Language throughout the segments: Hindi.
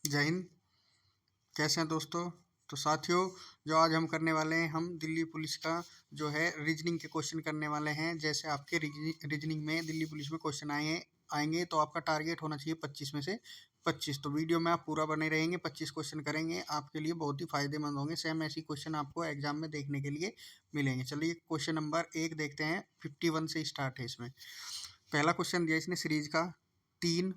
जय हिंद। कैसे हैं दोस्तों? तो साथियों, जो आज हम करने वाले हैं, हम दिल्ली पुलिस का जो है रीजनिंग के क्वेश्चन करने वाले हैं। जैसे आपके रीजनिंग में दिल्ली पुलिस में क्वेश्चन आएंगे तो आपका टारगेट होना चाहिए 25 में से 25। तो वीडियो में आप पूरा बने रहेंगे, 25 क्वेश्चन करेंगे, आपके लिए बहुत ही फायदेमंद होंगे। सेम ऐसी क्वेश्चन आपको एग्जाम में देखने के लिए मिलेंगे। चलिए क्वेश्चन नंबर 1 देखते हैं। 51 से स्टार्ट है। इसमें पहला क्वेश्चन दिया इसने सीरीज का 3,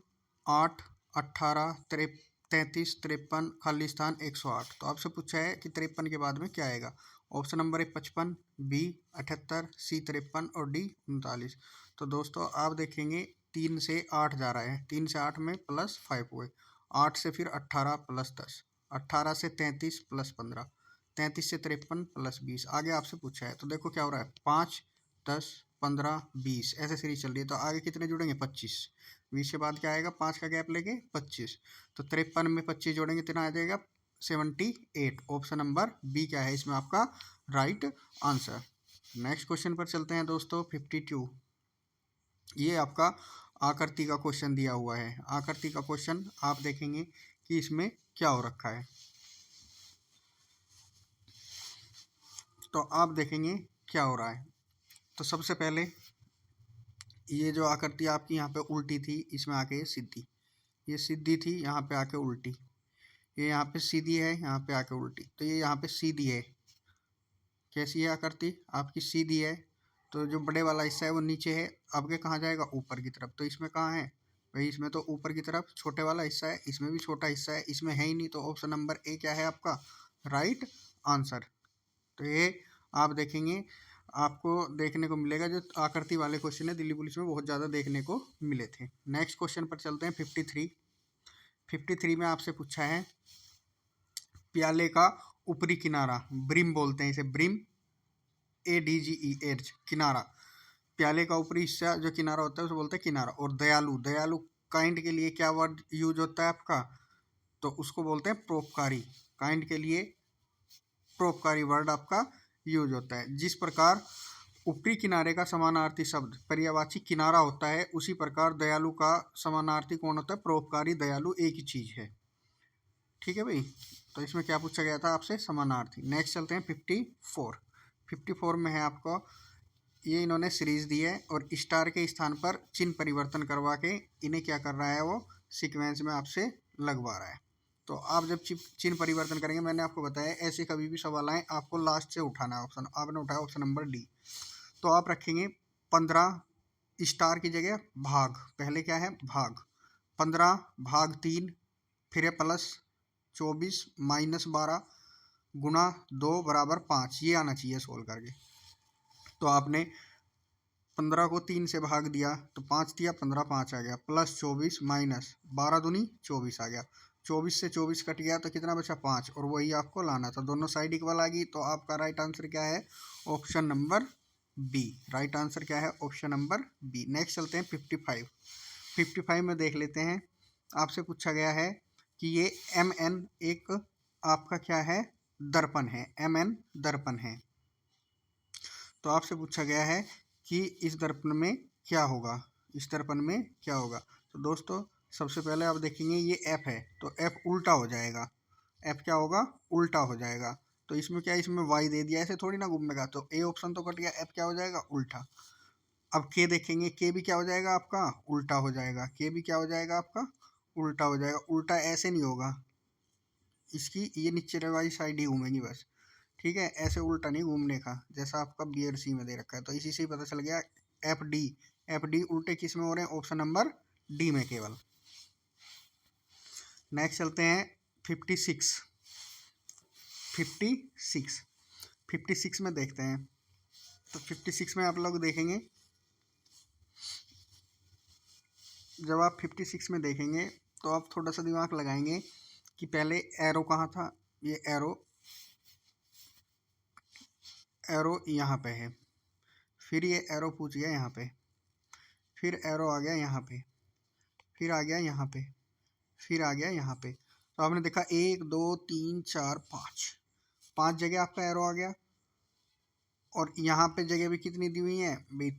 8, 18, 33, 53, खाली स्थान 108। तो आपसे पूछा है कि 53 के बाद में क्या आएगा। ऑप्शन नंबर है 55, बी 78, सी 53 और डी 39। तो दोस्तों आप देखेंगे 3 से 8 जा रहा है, 3 से 8 में +5 हुए, 8 से फिर 18 +10, 18 से 33 +15, 33 से 53 +20। आगे आपसे पूछा है तो देखो क्या हो रहा है, 5, 10, 15, 20 ऐसे सीरीज चल रही है। तो आगे कितने जुड़ेंगे, 25। 20 के बाद क्या आएगा, 5 का गैप लेके 25। तो 53 में 25 जोड़ेंगे कितना आ जाएगा, 78। ऑप्शन नंबर बी क्या है इसमें आपका राइट आंसर। नेक्स्ट क्वेश्चन पर चलते हैं दोस्तों। 52 ये आपका आकृति का क्वेश्चन दिया हुआ है। आकृति का क्वेश्चन आप देखेंगे कि इसमें क्या हो रखा है। तो आप देखेंगे क्या हो रहा है। तो सबसे पहले ये जो आकृति आपकी यहाँ पे उल्टी थी, इसमें आके ये सीधी, ये सीधी थी, यहाँ पे आके उल्टी, ये यहाँ पे सीधी है, यहाँ पे आके उल्टी। तो ये यहाँ पे सीधी है। कैसी है आकृति आपकी, सीधी है। तो जो बड़े वाला हिस्सा है वो नीचे है, आपके कहाँ जाएगा, ऊपर की तरफ। तो इसमें कहाँ है भाई, इसमें तो ऊपर की तरफ छोटे वाला हिस्सा है, इसमें भी छोटा हिस्सा है, इसमें है ही नहीं। तो ऑप्शन नंबर ए क्या है आपका राइट आंसर। तो ये आप देखेंगे, आपको देखने को मिलेगा जो आकृति वाले क्वेश्चन है दिल्ली पुलिस में बहुत ज़्यादा देखने को मिले थे। नेक्स्ट क्वेश्चन पर चलते हैं। 53 में आपसे पूछा है प्याले का ऊपरी किनारा, ब्रिम बोलते हैं इसे, ब्रिम ADGE एज, किनारा। प्याले का ऊपरी हिस्सा जो किनारा होता है उसे बोलते हैं किनारा। और दयालु, दयालु काइंड के लिए क्या वर्ड यूज होता है आपका, तो उसको बोलते हैं परोपकारी। काइंड के लिए परोपकारी वर्ड आपका यूज होता है। जिस प्रकार ऊपरी किनारे का समानार्थी शब्द पर्यायवाची किनारा होता है, उसी प्रकार दयालु का समानार्थी कौन होता है, परोपकारी। दयालु एक ही चीज है। ठीक है भाई। तो इसमें क्या पूछा गया था आपसे, समानार्थी। नेक्स्ट चलते हैं 54 में है आपको, ये इन्होंने सीरीज दी है और स्टार के स्थान पर चिन्ह परिवर्तन करवा के इन्हें क्या कर रहा है, वो सीक्वेंस में आपसे लगवा रहा है। तो आप जब चिन्ह परिवर्तन करेंगे, मैंने आपको बताया ऐसे कभी भी सवाल आए आपको लास्ट से उठाना है ऑप्शन। आपने उठाया ऑप्शन नंबर डी। तो आप रखेंगे 15 स्टार की जगह भाग, पहले क्या है भाग, 15 भाग 3, फिर है +24 -12 गुना 2 बराबर 5। ये आना चाहिए सोल्व करके। तो आपने 15 को 3 से भाग दिया तो 5 दिया, 15 5 आ गया, +24 -12 दूनी 24 आ गया। 24 से 24 कट गया तो कितना बचा, 5। और वही आपको लाना था, दोनों साइड इक्वल आ गई। तो आपका राइट आंसर क्या है, option number B. Right answer क्या है, ऑप्शन नंबर बी। नेक्स्ट चलते हैं 55 में देख लेते हैं। आपसे पूछा गया है कि ये MN एक आपका क्या है, दर्पण है। MN दर्पण है। तो आपसे पूछा गया है कि इस दर्पण में क्या होगा, इस दर्पण में क्या होगा। तो दोस्तों सबसे पहले आप देखेंगे ये F है, तो F उल्टा हो जाएगा। F क्या होगा, उल्टा हो जाएगा। तो इसमें क्या, इसमें Y दे दिया, ऐसे थोड़ी ना घूमेगा। तो A ऑप्शन तो कट गया, F क्या हो जाएगा, उल्टा। अब K देखेंगे, K भी क्या हो जाएगा आपका, उल्टा हो जाएगा। K भी क्या हो जाएगा आपका, उल्टा हो जाएगा। उल्टा ऐसे नहीं होगा, इसकी ये नीचे वाली साइड ही घूमेंगी बस। ठीक है, ऐसे उल्टा नहीं घूमने का, जैसा आपका बी और सी में दे रखा है। तो इसी से ही पता चल गया एफ डी उल्टे किस में हो रहे हैं, ऑप्शन नंबर डी में केवल। नेक्स्ट चलते हैं 56 में देखते हैं। तो 56 में आप लोग देखेंगे, जब आप 56 में देखेंगे तो आप थोड़ा सा दिमाग लगाएंगे कि पहले एरो कहाँ था, ये एरो यहाँ पे है, फिर ये एरो पूछ गया यहाँ पे, फिर एरो आ गया यहाँ पे, फिर आ गया यहाँ पे, फिर आ गया यहाँ पे। तो आपने देखा 1 2 3 4 5 जगह आपका एरो आ गया। और यहाँ पे जगह भी कितनी दी हुई है भाई,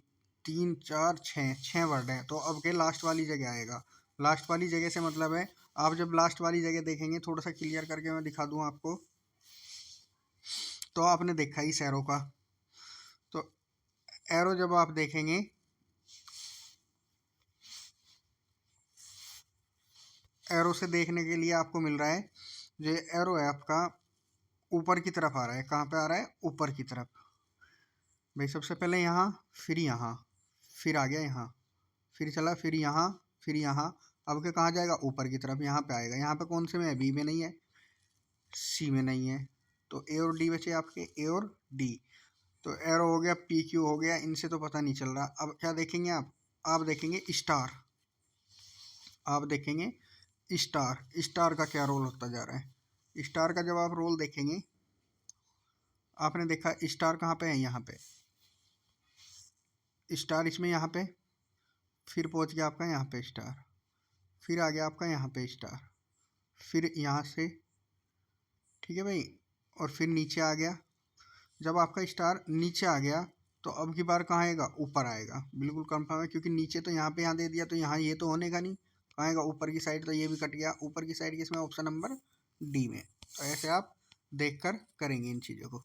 3 4 6 वर्ड है। तो अब के लास्ट वाली जगह आएगा। लास्ट वाली जगह से मतलब है आप जब लास्ट वाली जगह देखेंगे, थोड़ा सा क्लियर करके मैं दिखा दूँ आपको, तो आपने देखा इस एरो का, तो एरो जब आप देखेंगे, एरो से देखने के लिए आपको मिल रहा है, जो एरो है आपका ऊपर की तरफ आ रहा है। कहाँ पे आ रहा है? ऊपर की तरफ। भाई सबसे पहले यहाँ, फिर यहाँ, फिर आ गया यहाँ, फिर चला, फिर यहाँ, फिर यहाँ, अब के कहाँ जाएगा? ऊपर की तरफ, यहाँ पे आएगा। यहाँ पे कौन से में है? बी में नहीं है, सी में नहीं है, तो ए और डी बचे आपके, ए और डी। तो एरो हो गया, पी क्यू हो गया, इनसे तो पता नहीं चल रहा। अब क्या देखेंगे आप देखेंगे स्टार। आप देखेंगे स्टार। स्टार का क्या रोल होता जा रहा है? स्टार का जब आप रोल देखेंगे, आपने देखा स्टार कहाँ पे है? यहाँ पे स्टार, इसमें यहाँ पे, फिर पहुँच गया आपका यहाँ पे स्टार, फिर आ गया आपका यहाँ पे स्टार, फिर यहाँ से, ठीक है भाई, और फिर नीचे आ गया। जब आपका स्टार नीचे आ गया तो अब की बार कहाँ आएगा? ऊपर आएगा। बिल्कुल कंफर्म है, क्योंकि नीचे तो यहाँ पे यहाँ दे दिया, तो यहाँ ये तो होने का नहीं, कहाँ आएगा? ऊपर की साइड। तो ये भी कट गया ऊपर की साइड, किसमें? ऑप्शन नंबर डी में। तो ऐसे आप देख कर करेंगे इन चीज़ों को।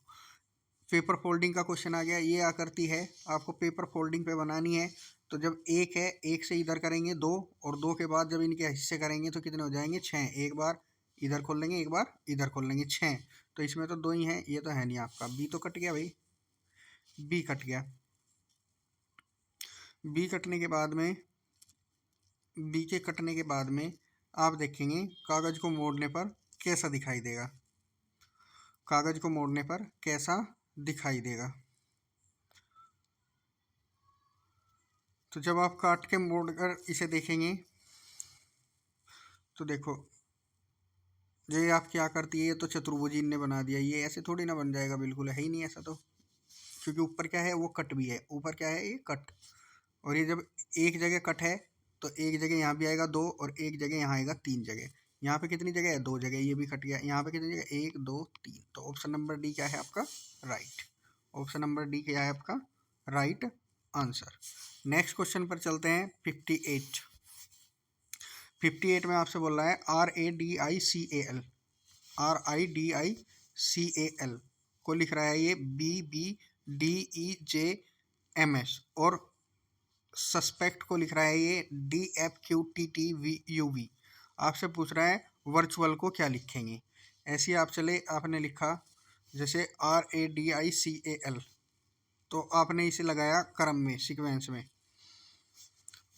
पेपर फोल्डिंग का क्वेश्चन आ गया। ये आकृति है, आपको पेपर फोल्डिंग पे बनानी है। तो जब एक है, एक से इधर करेंगे 2, और 2 के बाद जब इनके हिस्से करेंगे तो कितने हो जाएंगे? 6। एक बार इधर खोल लेंगे, एक बार इधर खोल लेंगे, 6। तो इसमें तो 2 ही हैं, ये तो है नहीं आपका। बी तो कट गया भाई, बी कट गया। बी कटने के बाद में, बी के कटने के बाद में आप देखेंगे कागज को मोड़ने पर कैसा दिखाई देगा। कागज को मोड़ने पर कैसा दिखाई देगा? तो जब आप काट के मोड़ कर इसे देखेंगे तो देखो, ये आप क्या करती है, ये तो चतुर्भुज ने बना दिया, ये ऐसे थोड़ी ना बन जाएगा, बिल्कुल है ही नहीं ऐसा तो, क्योंकि ऊपर क्या है? वो कट भी है। ऊपर क्या है? ये कट। और ये जब एक जगह कट है तो एक जगह यहाँ भी आएगा 2, और एक जगह यहाँ आएगा 3 जगह। यहाँ पे कितनी जगह है? 2 जगह। ये भी कट गया। यहाँ पे कितनी जगह? 1 2 3। तो ऑप्शन नंबर डी क्या है आपका? राइट। ऑप्शन नंबर डी क्या है आपका? Right answer. नेक्स्ट क्वेश्चन पर चलते हैं। 58। 58 में आपसे बोल रहा है RADICAL, RIDICAL को लिख रहा है ये BBDEJMS, और सस्पेक्ट को लिख रहा है ये DFQTTUV। आपसे पूछ रहा है वर्चुअल को क्या लिखेंगे। ऐसे आप चले, आपने लिखा जैसे RADICAL, तो आपने इसे लगाया क्रम में, सीक्वेंस में।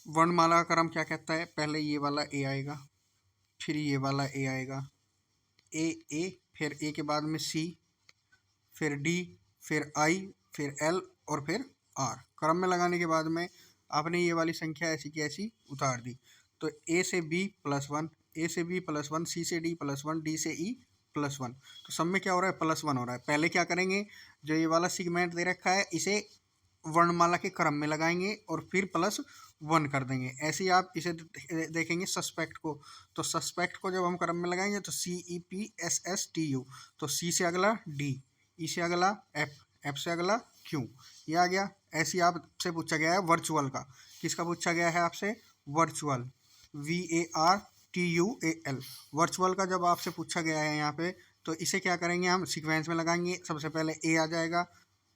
वर्णमाला का क्रम क्या कहता है? पहले ये वाला ए आएगा, फिर ये वाला ए आएगा, ए, फिर ए के बाद में सी, फिर डी, फिर आई, फिर एल, और फिर आर। क्रम में लगाने के बाद में आपने ये वाली संख्या ऐसी की ऐसी उतार दी। तो ए से बी +1, ए से बी +1, सी से डी +1, डी से ई +1। तो सब में क्या हो रहा है? +1 हो रहा है। पहले क्या करेंगे, जो ये वाला सेगमेंट दे रखा है इसे वर्णमाला के क्रम में लगाएंगे और फिर +1 कर देंगे। ऐसे ही आप इसे देखेंगे सस्पेक्ट को। तो सस्पेक्ट को जब हम क्रम में लगाएंगे तो CEPSSTU, तो सी से अगला डी, ई से अगला एफ, एफ से अगला क्यू, ये आ गया। ऐसे ही आपसे पूछा गया है वर्चुअल का। किसका पूछा गया है आपसे? Virtual, VARTUAL। वर्चुअल का जब आपसे पूछा गया है यहाँ पे, तो इसे क्या करेंगे हम? सीक्वेंस में लगाएंगे। सबसे पहले ए आ जाएगा,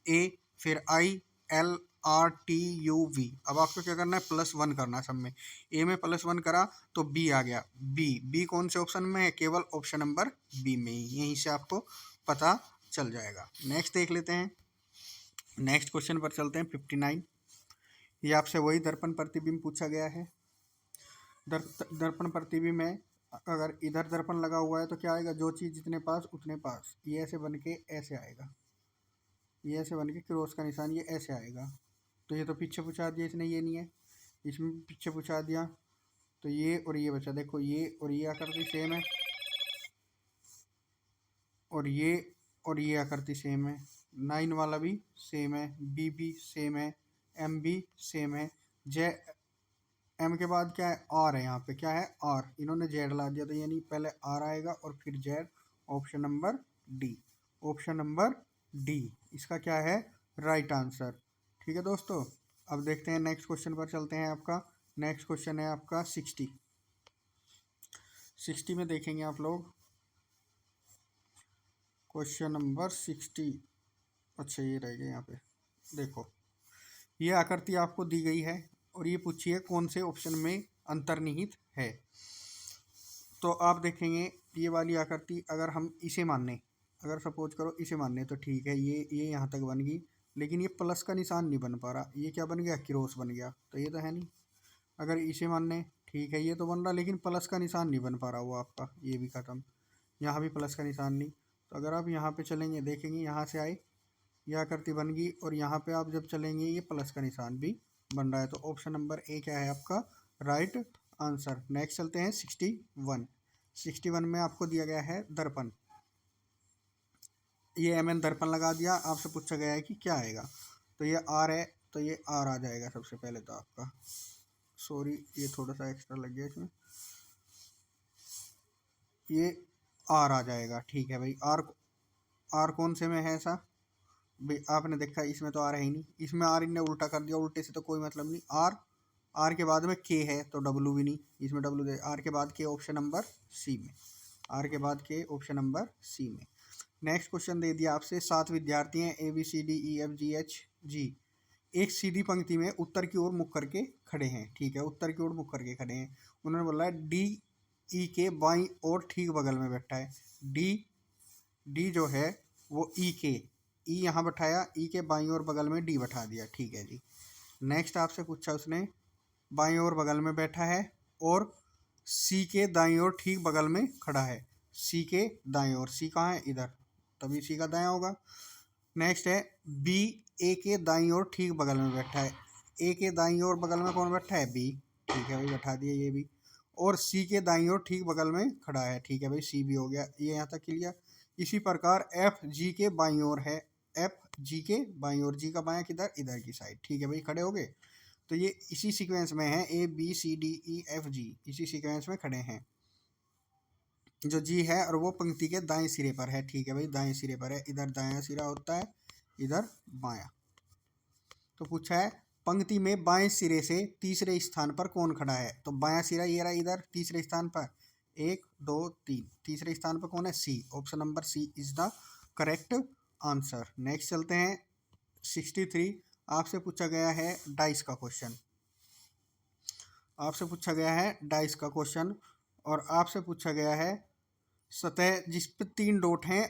ए, फिर आई, LRTUV। अब आपको क्या करना है? +1 करना है सब में। ए में +1 करा तो बी आ गया। बी कौन से ऑप्शन में है? केवल ऑप्शन नंबर बी में ही। यहीं से आपको पता चल जाएगा। नेक्स्ट देख लेते हैं। नेक्स्ट क्वेश्चन पर चलते हैं। 59। ये आपसे वही दर्पण प्रतिबिंब पूछा गया है। दर्पण प्रतिबिंब में अगर इधर दर्पण लगा हुआ है तो क्या आएगा? जो चीज़ जितने पास उतने पास। ये ऐसे बन के ऐसे आएगा, ये ऐसे बन के क्रॉस का निशान ये ऐसे आएगा। तो ये तो पीछे पूछा दिया इसने, ये नहीं है, इसमें पीछे पूछा दिया, तो ये और ये बचा। देखो ये और ये आकृति सेम है, और ये आकृति सेम है। 9 वाला भी सेम है, बी भी सेम है, एम भी सेम है। जे एम के बाद क्या है? आर है। यहाँ पे क्या है? आर। इन्होंने जेड ला दिया, तो यानी पहले आर आएगा और फिर Z. Option number D. Option number D इसका क्या है? Right answer. ठीक है दोस्तों, अब देखते हैं नेक्स्ट क्वेश्चन पर चलते हैं। आपका नेक्स्ट क्वेश्चन है आपका 60। 60 में देखेंगे आप लोग, क्वेश्चन नंबर 60। अच्छा ये रह गया यहाँ पे, देखो ये आकृति आपको दी गई है और ये पूछिए कौन से ऑप्शन में अंतर्निहित है। तो आप देखेंगे ये वाली आकृति अगर हम इसे माने, अगर सपोज करो इसे माने तो ठीक है, ये यहाँ तक बन गई, लेकिन ये प्लस का निशान नहीं बन पा रहा, ये क्या बन गया, क्रॉस बन गया, तो ये तो है नहीं। अगर इसे माने ठीक है, ये तो बन रहा लेकिन प्लस का निशान नहीं बन पा रहा, वो आपका ये भी ख़त्म, यहाँ भी प्लस का निशान नहीं। तो अगर आप यहाँ पे चलेंगे देखेंगे यहाँ से आए, यह आकृति बन गई और यहाँ पे आप जब चलेंगे ये प्लस का निशान भी बन रहा है। तो ऑप्शन नंबर ए क्या है आपका राइट आंसर। नेक्स्ट चलते हैं 61। 61 में आपको दिया गया है दर्पण, ये एम एन दर्पण लगा दिया, आपसे पूछा गया है कि क्या आएगा, तो ये आर है, तो ये आर आ जाएगा सबसे पहले तो आपका, सॉरी ये थोड़ा सा एक्स्ट्रा लग गया इसमें, ये आर आ जाएगा। ठीक है भाई, आर कौन से में है ऐसा भाई, आपने देखा इसमें तो आर है ही नहीं, इसमें आर इनने उल्टा कर दिया, उल्टे से तो कोई मतलब नहीं। आर के बाद में के है तो डब्लू भी नहीं, इसमें डब्लू दे, आर के बाद के ऑप्शन नंबर सी में, आर के बाद के ऑप्शन नंबर सी में। नेक्स्ट क्वेश्चन दे दिया आपसे, 7 विद्यार्थी हैं A B C D E F G H G, एक सीधी पंक्ति में उत्तर की ओर मुख करके खड़े हैं। ठीक है, उत्तर की ओर मुख करके खड़े हैं। उन्होंने बोला है डी ई के बाईं ओर ठीक बगल में बैठा है, डी जो है वो ई के, ई यहाँ बैठाया, ई के बाईं ओर बगल में डी बैठा दिया। ठीक है जी। नेक्स्ट आपसे पूछा उसने बाईं ओर बगल में बैठा है और सी के दाईं ओर ठीक बगल में खड़ा है, सी के दाईं ओर, सी कहाँ है इधर, तभी सी का दायां होगा। नेक्स्ट है बी ए के दाईं ओर ठीक बगल में बैठा है, ए के दाईं ओर बगल में कौन बैठा है, बी। ठीक है भाई, बैठा दिया ये भी। और सी के दाईं ओर ठीक बगल में खड़ा है। ठीक है भाई, सी भी हो गया, ये यहाँ तक क्लियर। इसी प्रकार एफ जी के बाईं ओर है, एफ जी के बाईं ओर, जी का बायां किधर, इधर की साइड। ठीक है भाई, खड़े हो गए। तो ये इसी सीक्वेंस में है, A B C D E F G इसी सीक्वेंस में खड़े हैं। जो जी है और वो पंक्ति के दाएं सिरे पर है। ठीक है भाई, दाएं सिरे पर है, इधर दायां सिरा होता है, इधर बायां। तो पूछा है पंक्ति में बाएं सिरे से तीसरे स्थान पर कौन खड़ा है, तो बायां सिरा ये रहा इधर तीसरे स्थान पर, 1 2 3, तीसरे स्थान पर कौन है, C. Option number C is the correct answer. Next चलते हैं 63। आपसे पूछा गया है डाइस का क्वेश्चन, आपसे पूछा गया है डाइस का क्वेश्चन, और आपसे पूछा गया है सतह जिस पे 3 डॉट हैं,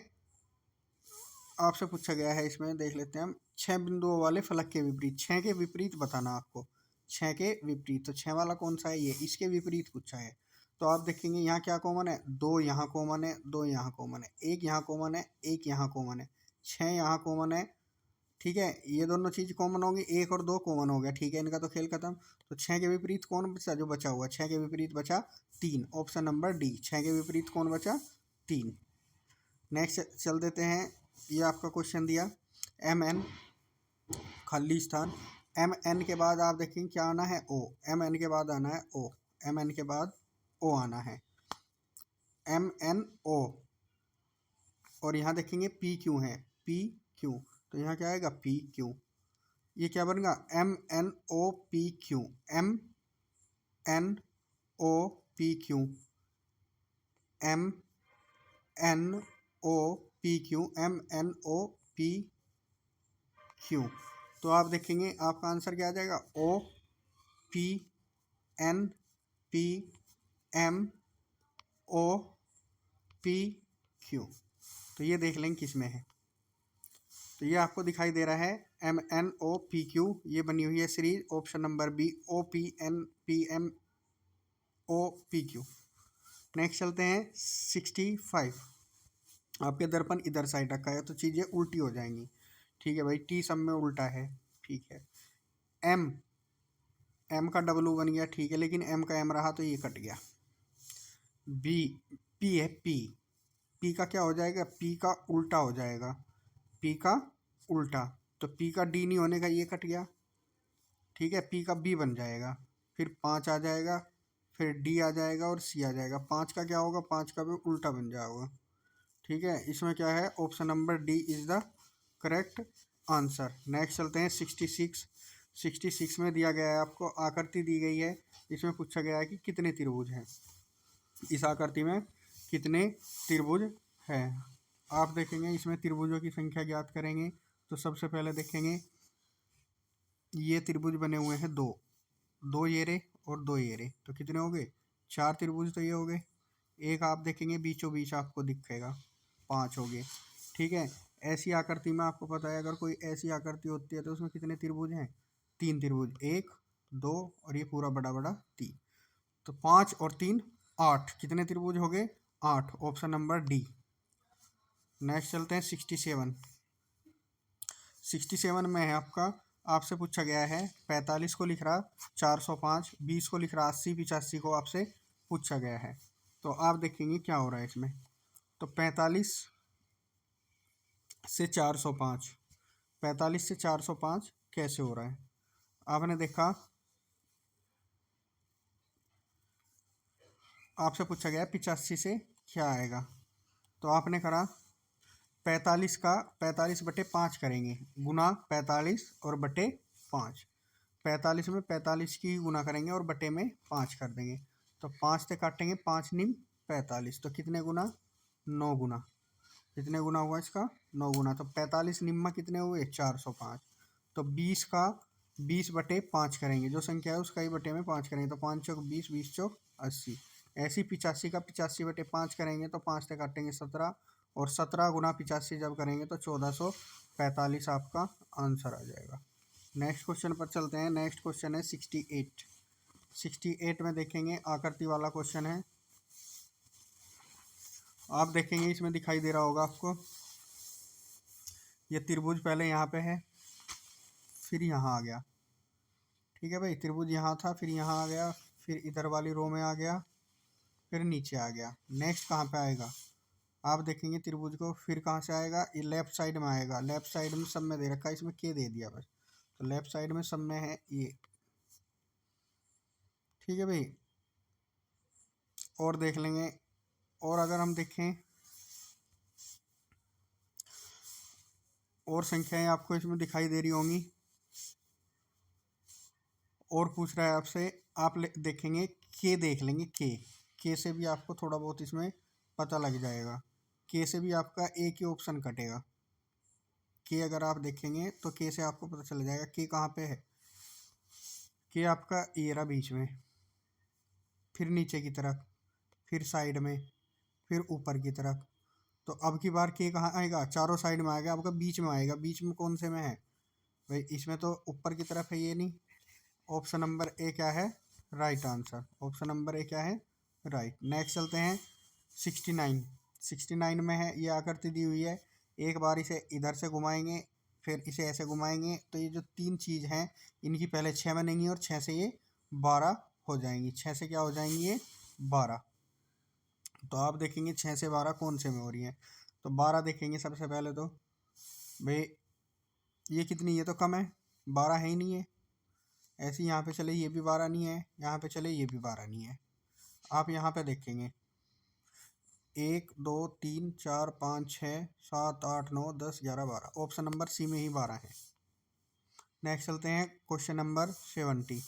आपसे पूछा गया है, इसमें देख लेते हैं हम, 6 बिंदुओं वाले फलक के विपरीत, 6 के विपरीत बताना आपको, 6 के विपरीत, तो 6 वाला कौन सा है, ये इसके विपरीत पूछा है। तो आप देखेंगे यहाँ क्या कॉमन है, 2 यहाँ कॉमन है, 2 यहाँ कॉमन है, 1 यहाँ कॉमन है, 1 यहाँ कॉमन है, 6 यहाँ कॉमन है। ठीक है, ये दोनों चीज़ कॉमन होंगी, 1 और 2 कॉमन हो गया। ठीक है, इनका तो खेल खत्म। तो 6 के विपरीत कौन बचा, जो बचा हुआ 6 के विपरीत बचा 3, ऑप्शन नंबर डी, 6 के विपरीत कौन बचा, 3। नेक्स्ट चल देते हैं, ये आपका क्वेश्चन दिया एम एन खाली स्थान, एम एन के बाद आप देखेंगे क्या आना है, ओ, एम एन के बाद आना है ओ, एम एन के बाद ओ आना है, एम एन ओ। और यहाँ देखेंगे पी क्यू है, पी क्यू, तो यहाँ क्या आएगा, पी क्यू। ये क्या बनेगा, M N O P Q, M N O P Q, M N O P Q, M N O P Q. तो आप देखेंगे आपका आंसर क्या आ जाएगा, O P N P M O P Q. तो ये देख लेंगे किस में है। तो ये आपको दिखाई दे रहा है M N O P Q, ये बनी हुई है series, option number B, O P N P M O P Q. Next चलते हैं 65। आपके दर्पण इधर साइड रखा है तो चीज़ें उल्टी हो जाएंगी। ठीक है भाई, टी सब में उल्टा है। ठीक है, एम, एम का डब्लू बन गया। ठीक है, लेकिन एम का एम रहा तो ये कट गया। बी, पी है, पी, पी का क्या हो जाएगा, पी का उल्टा हो जाएगा, पी का उल्टा, तो पी का डी नहीं होने का, ये कट गया। ठीक है, पी का बी बन जाएगा, फिर 5 आ जाएगा, फिर डी आ जाएगा और सी आ जाएगा। 5 का क्या होगा, 5 का भी उल्टा बन जाएगा। ठीक है, इसमें क्या है, option number D is the correct answer. Next चलते हैं 66। 66 में दिया गया है आपको, आकृति दी गई है, इसमें पूछा गया है कि कितने त्रिभुज हैं। इस आकृति में कितने त्रिभुज हैं। आप देखेंगे इसमें त्रिभुजों की संख्या ज्ञात करेंगे। तो सबसे पहले देखेंगे ये त्रिभुज बने हुए हैं दो, दो ये रे और दो ये रे, तो कितने हो गए, 4 त्रिभुज तो ये हो गए। एक आप देखेंगे बीचों बीच आपको दिखेगा, 5 हो गए। ठीक है, ऐसी आकृति में आपको पता है अगर कोई ऐसी आकृति होती है तो उसमें कितने त्रिभुज हैं, 3 त्रिभुज, 1 2 और ये पूरा बड़ा बड़ा 3, तो 5 और 3 8, कितने त्रिभुज हो गए, 8, ऑप्शन नंबर डी। नेक्स्ट चलते हैं 67 में है आपका, आपसे पूछा गया है 45 को लिख रहा 405, 20 को लिख रहा 80, 85 को आपसे पूछा गया है। तो आप देखेंगे क्या हो रहा है इसमें। तो 45 से 405, 45 से 405 कैसे हो रहा है, आपने देखा आपसे पूछा गया 85 से क्या आएगा, तो आपने करा 45 का 45/5 करेंगे, गुना 45 और बटे 5, 45 में 45 की गुना करेंगे और बटे में 5 कर देंगे, तो 5 से काटेंगे, 5 निम 45, तो कितने गुना, 9 गुना, कितने गुना हुआ इसका, 9 गुना, तो 45 निम्मा कितने हुए, 405। तो 20 का 20/5 करेंगे, जो संख्या है उसका ही बटे में 5 करेंगे, तो 5 चौक 20, 20 चौक 80। ऐसी 85 का 85/5 करेंगे तो 5 से काटेंगे 17, और 17 गुना 85 जब करेंगे तो 1445 आपका आंसर आ जाएगा। नेक्स्ट क्वेश्चन पर चलते हैं। नेक्स्ट क्वेश्चन है 68 में देखेंगे आकृति वाला क्वेश्चन है। आप देखेंगे इसमें दिखाई दे रहा होगा आपको, ये त्रिभुज पहले यहाँ पे है, फिर यहाँ आ गया, ठीक है भाई, त्रिभुज यहाँ था, फिर यहाँ आ गया, फिर इधर वाली रो में आ गया, फिर नीचे आ गया। नेक्स्ट कहाँ पे आएगा, आप देखेंगे त्रिभुज को, फिर कहाँ से आएगा, ये लेफ्ट साइड में आएगा, लेफ्ट साइड में सब में दे रखा है, इसमें के दे दिया बस, तो लेफ्ट साइड में सब में है ये, ठीक है भाई। और देख लेंगे, और अगर हम देखें और संख्याएं आपको इसमें दिखाई दे रही होंगी, और पूछ रहा है आपसे, आप देखेंगे के, देख लेंगे के से भी आपको थोड़ा बहुत इसमें पता लग जाएगा, के से भी आपका एक ही ऑप्शन कटेगा, के अगर आप देखेंगे तो के से आपको पता चल जाएगा के कहाँ पे है, के आपका ये रहा बीच में, फिर नीचे की तरफ, फिर साइड में, फिर ऊपर की तरफ। तो अब की बार के कहाँ आएगा, चारों साइड में आएगा, आपका बीच में आएगा, बीच में कौन से में है भाई, इसमें तो ऊपर की तरफ है, ये नहीं, ऑप्शन नंबर ए क्या है, right answer, option number A क्या है, राइट। नेक्स्ट चलते हैं 69 में है, ये आकृति दी हुई है, एक बार इसे इधर से घुमाएंगे, फिर इसे ऐसे घुमाएंगे, तो ये जो 3 चीज़ हैं इनकी पहले 6 बनेंगी और 6 से ये 12 हो जाएंगी, 6 से क्या हो जाएंगी ये 12। तो आप देखेंगे 6 से 12 कौन से में हो रही है, तो 12 देखेंगे सबसे पहले, तो भाई ये कितनी, ये तो कम है, 12 है ही नहीं है। ऐसे यहाँ पे चले ये भी 12 नहीं है, यहाँ पे चले ये भी 12 नहीं है। आप यहाँ पे देखेंगे 1 2 3 4 5 6 7 8 9 10 11 12, ऑप्शन नंबर सी में ही 12 है। नेक्स्ट चलते हैं क्वेश्चन नंबर 70।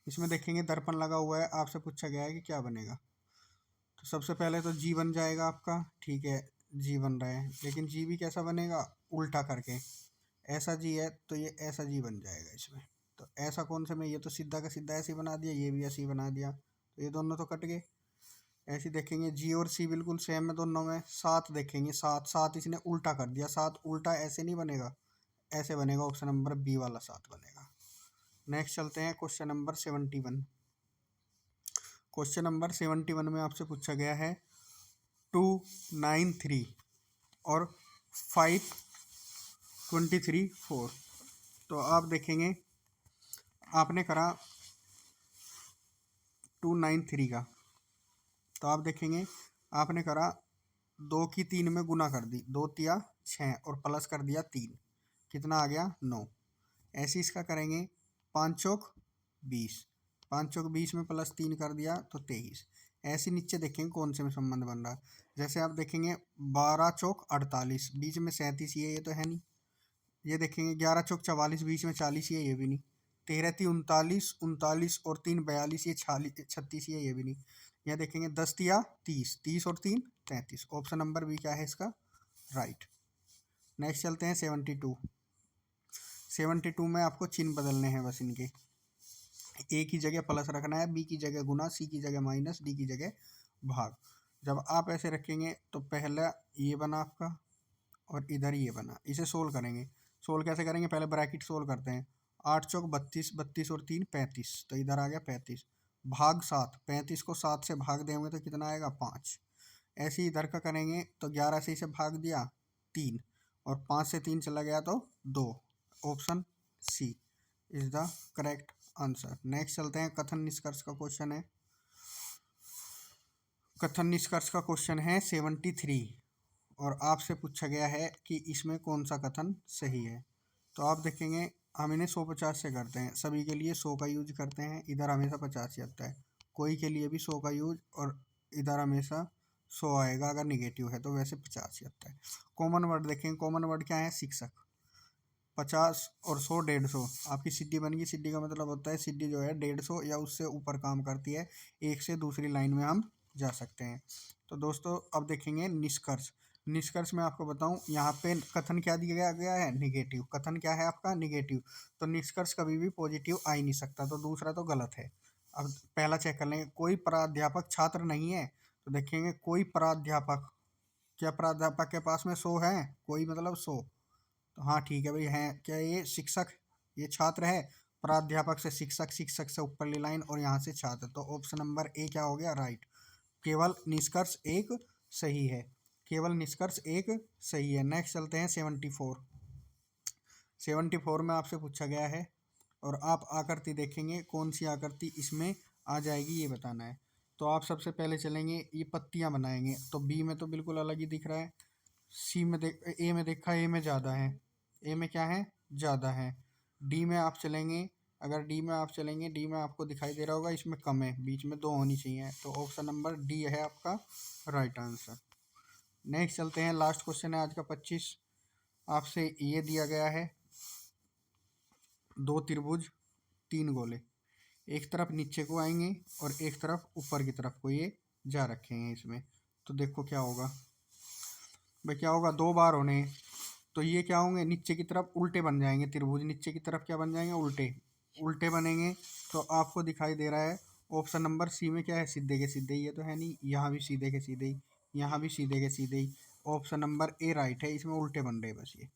इसमें देखेंगे दर्पण लगा हुआ है, आपसे पूछा गया है कि क्या बनेगा। तो सबसे पहले तो जी बन जाएगा आपका, ठीक है, जी बन रहा है, लेकिन जी भी कैसा बनेगा, उल्टा करके, ऐसा जी है तो ये ऐसा जी बन जाएगा इसमें। तो ऐसा कौन सा में, ये तो सीधा का सीधा ऐसे ही बना दिया, ये भी ऐसे ही बना दिया, तो ये दोनों तो कट गए। ऐसे देखेंगे जी और सी बिल्कुल सेम है दोनों में। 7 देखेंगे, 7 इसने उल्टा कर दिया, 7 उल्टा ऐसे नहीं बनेगा, ऐसे बनेगा, ऑप्शन नंबर बी वाला 7 बनेगा। नेक्स्ट चलते हैं क्वेश्चन नंबर 71। क्वेश्चन नंबर 71 में आपसे पूछा गया है 293 और 523 4। तो आप देखेंगे आपने करा 293 का, तो आप देखेंगे आपने करा 2 की 3 में गुना कर दी, 2 तिया 6 और प्लस कर दिया 3, कितना आ गया 9। ऐसे इसका करेंगे 5 चौक 20, 5 चौक 20 में प्लस 3 कर दिया तो 23। ऐसे नीचे देखेंगे कौन से में संबंध बन रहा है, जैसे आप देखेंगे 12 चौक 48, बीच में 37 ही है, ये तो है नहीं। ये देखेंगे 11 चौक 44, बीच में 40 ही है, ये भी नहीं। 13 × 3 = 39, 39 और 3 = 42, ये 36 ही है, ये भी नहीं। यहाँ देखेंगे 10 दिया 30, 30 और 3 33। ऑप्शन नंबर बी क्या है इसका राइट। नेक्स्ट चलते हैं 72। 72 में आपको चिन्ह बदलने हैं बस इनके, ए की जगह प्लस रखना है, बी की जगह गुना, सी की जगह माइनस, डी की जगह भाग। जब आप ऐसे रखेंगे तो पहला ये बना आपका और इधर ये बना, इसे सोल्व करेंगे। सोल्व कैसे करेंगे, पहले ब्रैकेट सोल्व करते हैं। 8 चौक 32, 32 और 3 35, तो इधर आ गया 35, भाग 7, 35 को 7 से भाग देंगे तो कितना आएगा 5। ऐसे ही इधर का करेंगे तो 11 से इसे भाग दिया 3, और 5 से 3 चला गया तो 2। Option C is the correct answer. Next चलते हैं कथन निष्कर्ष का क्वेश्चन है। कथन निष्कर्ष का क्वेश्चन है 73 और आपसे पूछा गया है कि इसमें कौन सा कथन सही है। तो आप देखेंगे हम इन्हें 150 से करते हैं, सभी के लिए 100 का यूज करते हैं, इधर हमेशा 50 ही आता है। कोई के लिए भी 100 का यूज और इधर हमेशा 100 आएगा, अगर निगेटिव है तो वैसे 50 ही आता है। कॉमन वर्ड देखेंगे, कॉमन वर्ड क्या है शिक्षक। 50 और 100 150, आपकी सिद्धि बन गई। सिद्धि का मतलब होता है सिद्धि जो है 150 या उससे ऊपर काम करती है, एक से दूसरी लाइन में हम जा सकते हैं। तो दोस्तों अब देखेंगे निष्कर्ष। निष्कर्ष में आपको बताऊं, यहाँ पे कथन क्या दिया गया है निगेटिव। कथन क्या है आपका निगेटिव, तो निष्कर्ष कभी भी पॉजिटिव आ ही नहीं सकता, तो दूसरा तो गलत है। अब पहला चेक कर लेंगे, कोई प्राध्यापक छात्र नहीं है। तो देखेंगे कोई प्राध्यापक, क्या प्राध्यापक के पास में 100 है, कोई मतलब 100, तो हाँ ठीक है भाई है। क्या ये शिक्षक, ये छात्र है, प्राध्यापक से शिक्षक, शिक्षक से ऊपरली लाइन और यहाँ से छात्र, तो ऑप्शन नंबर ए क्या हो गया राइट। केवल निष्कर्ष एक सही है, केवल निष्कर्ष एक सही है। नेक्स्ट चलते हैं 74। 74 में आपसे पूछा गया है और आप आकृति देखेंगे कौन सी आकृति इसमें आ जाएगी ये बताना है। तो आप सबसे पहले चलेंगे, ये पत्तियां बनाएंगे, तो बी में तो बिल्कुल अलग ही दिख रहा है, सी में देख, ए में देखा ए में ज़्यादा है, ए में क्या है ज़्यादा है। डी में आप चलेंगे, अगर डी में आप चलेंगे, डी में आपको दिखाई दे रहा होगा इसमें कम है, बीच में 2 होनी चाहिए, तो ऑप्शन नंबर डी है आपका राइट आंसर। नेक्स्ट चलते हैं, लास्ट क्वेश्चन है आज का 25। आपसे ये दिया गया है 2 त्रिभुज 3 गोले, एक तरफ नीचे को आएंगे और एक तरफ ऊपर की तरफ को ये जा रखे हैं इसमें। तो देखो क्या होगा भाई, क्या होगा 2 बार होने, तो ये क्या होंगे नीचे की तरफ उल्टे बन जाएंगे त्रिभुज, नीचे की तरफ क्या बन जाएंगे उल्टे, उल्टे बनेंगे। तो आपको दिखाई दे रहा है ऑप्शन नंबर सी में क्या है सीधे के सीधे, ये तो है नहीं, यहाँ भी सीधे के सीधे ही, यहाँ भी सीधे के सीधे ही। ऑप्शन नंबर ए राइट है, इसमें उल्टे बन रहे बस ये।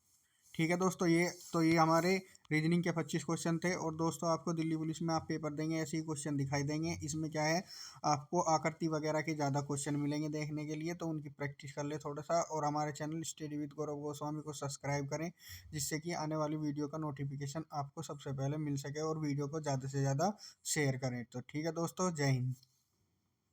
ठीक है दोस्तों, ये हमारे रीजनिंग के 25 क्वेश्चन थे। और दोस्तों आपको दिल्ली पुलिस में आप पेपर देंगे ऐसे ही क्वेश्चन दिखाई देंगे। इसमें क्या है आपको आकृति वगैरह के ज़्यादा क्वेश्चन मिलेंगे देखने के लिए, तो उनकी प्रैक्टिस कर ले थोड़ा सा। और हमारे चैनल स्टडी विद गौरव गोस्वामी को सब्सक्राइब करें, जिससे कि आने वाली वीडियो का नोटिफिकेशन आपको सबसे पहले मिल सके, और वीडियो को ज़्यादा से ज़्यादा शेयर करें। तो ठीक है दोस्तों, जय हिंद।